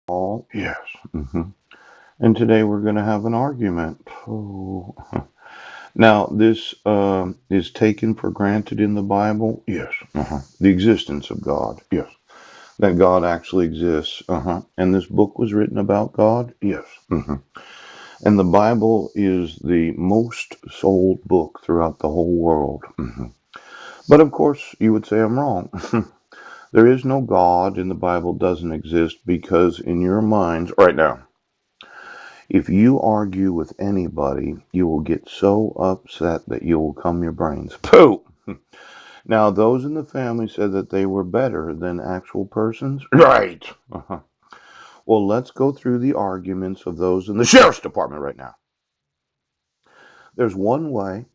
All yes. And today we're going to have an argument. Oh. Now, this is taken for granted in the Bible. Yes. The existence of God. Yes. That God actually exists. And this book was written about God. Yes. And the Bible is the most sold book throughout the whole world. But of course, you would say I'm wrong. There is no God and the Bible doesn't exist because in your minds right now, if you argue with anybody, you will get so upset that you will cum your brains. Pooh! Now, those in the family said that they were better than actual persons. Right. Well, let's go through the arguments of those in the sheriff's department right now. There's one way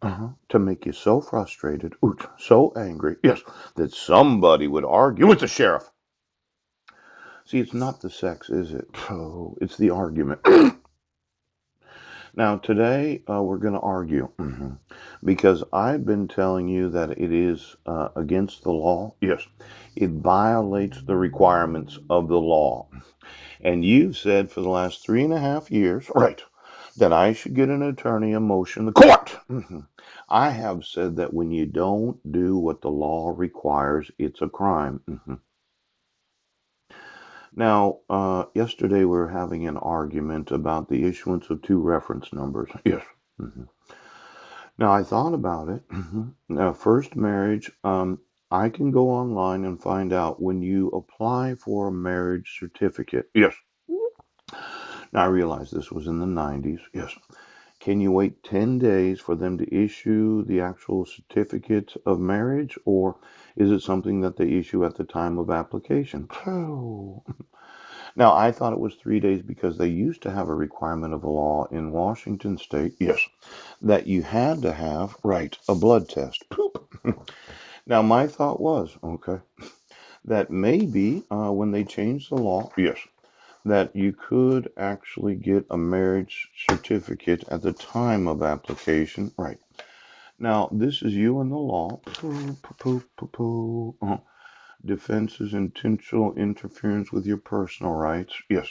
to make you so frustrated, so angry, yes, that somebody would argue with the sheriff. See, it's not the sex, is it? Oh, it's the argument. Now, today we're going to argue because I've been telling you that it is against the law. Yes, it violates the requirements of the law. And you've said for the last 3.5 years, right, that I should get an attorney and motion the court. I have said that when you don't do what the law requires, it's a crime. Now, yesterday we were having an argument about the issuance of two reference numbers. Yes. Now, I thought about it. Now, first marriage, I can go online and find out when you apply for a marriage certificate. Yes. Now, I realize this was in the 90s. Yes. Can you wait 10 days for them to issue the actual certificate of marriage, or is it something that they issue at the time of application? Oh. Now, I thought it was 3 days because they used to have a requirement of a law in Washington state, yes, that you had to have, right, a blood test. Poop. Now, my thought was, okay, that maybe when they changed the law, yes, that you could actually get a marriage certificate at the time of application, right. Now, this is you and the law. Defense is intentional interference with your personal rights. Yes.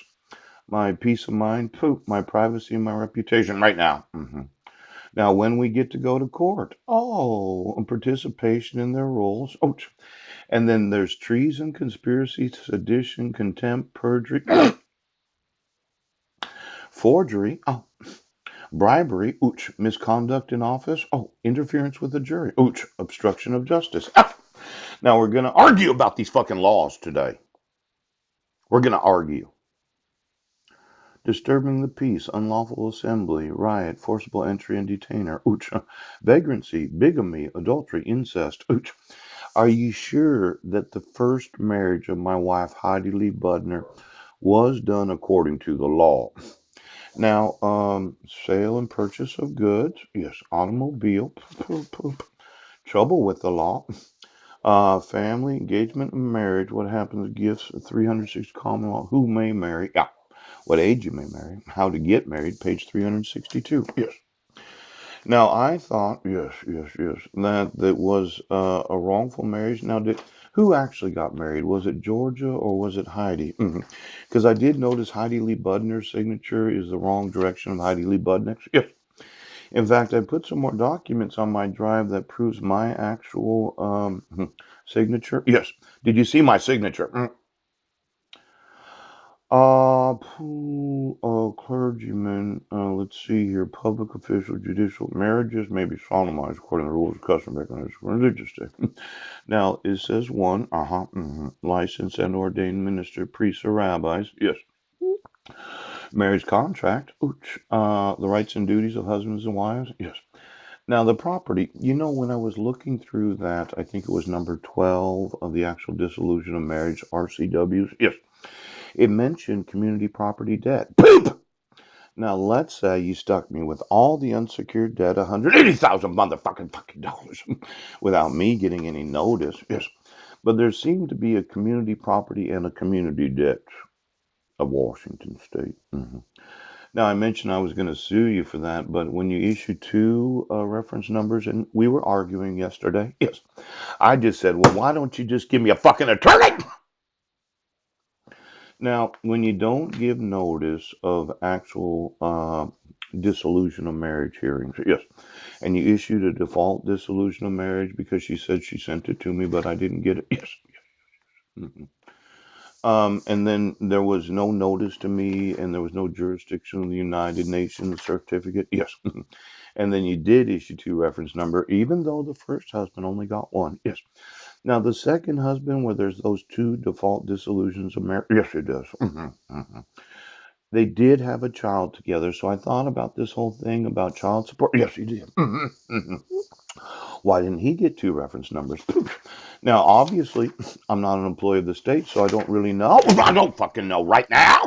My peace of mind, my privacy and my reputation right now. Now, when we get to go to court, participation in their rules. And then there's treason, conspiracy, sedition, contempt, perjury, forgery, bribery, misconduct in office, interference with the jury, obstruction of justice. Now, we're going to argue about these fucking laws today. We're going to argue. Disturbing the peace, unlawful assembly, riot, forcible entry and detainer, vagrancy, bigamy, adultery, incest, Are you sure that the first marriage of my wife, Heidi Lee Budner, was done according to the law? Now, sale and purchase of goods, yes, automobile, trouble with the law, family, engagement, and marriage, what happens, gifts, 306 common law, who may marry, what age you may marry, how to get married, page 362. Yes. Now, I thought, yes, that was a wrongful marriage. Now, who actually got married? Was it Georgia or was it Heidi? Because I did notice Heidi Lee Budner's signature is the wrong direction of Heidi Lee Budnick's. Yes. In fact, I put some more documents on my drive that proves my actual signature. Yes. Did you see my signature? Clergymen, let's see here, public official, judicial, marriages may be solemnized according to the rules of custom regulations for religious day. Now, it says one, licensed and ordained minister, priests or rabbis, yes. Marriage contract, the rights and duties of husbands and wives, yes. Now, the property, when I was looking through that, I think it was number 12 of the actual dissolution of marriage, RCWs, yes. It mentioned community property debt. Poop! Now, let's say you stuck me with all the unsecured debt, 180,000 motherfucking fucking dollars, without me getting any notice. Yes. But there seemed to be a community property and a community debt of Washington State. Now, I mentioned I was going to sue you for that, but when you issue two reference numbers, and we were arguing yesterday, yes, I just said, well, why don't you just give me a fucking attorney? Now, when you don't give notice of actual dissolution of marriage hearings, yes, and you issued a default dissolution of marriage because she said she sent it to me, but I didn't get it, yes. Mhm. And then there was no notice to me, and there was no jurisdiction of the United Nations certificate, yes. And then you did issue two reference number, even though the first husband only got one, yes. Now, the second husband, where there's those two default dissolutions of marriage, yes, it does. They did have a child together, so I thought about this whole thing about child support. Yes, he did. Why didn't he get two reference numbers? Now, obviously, I'm not an employee of the state, so I don't really know. I don't fucking know right now.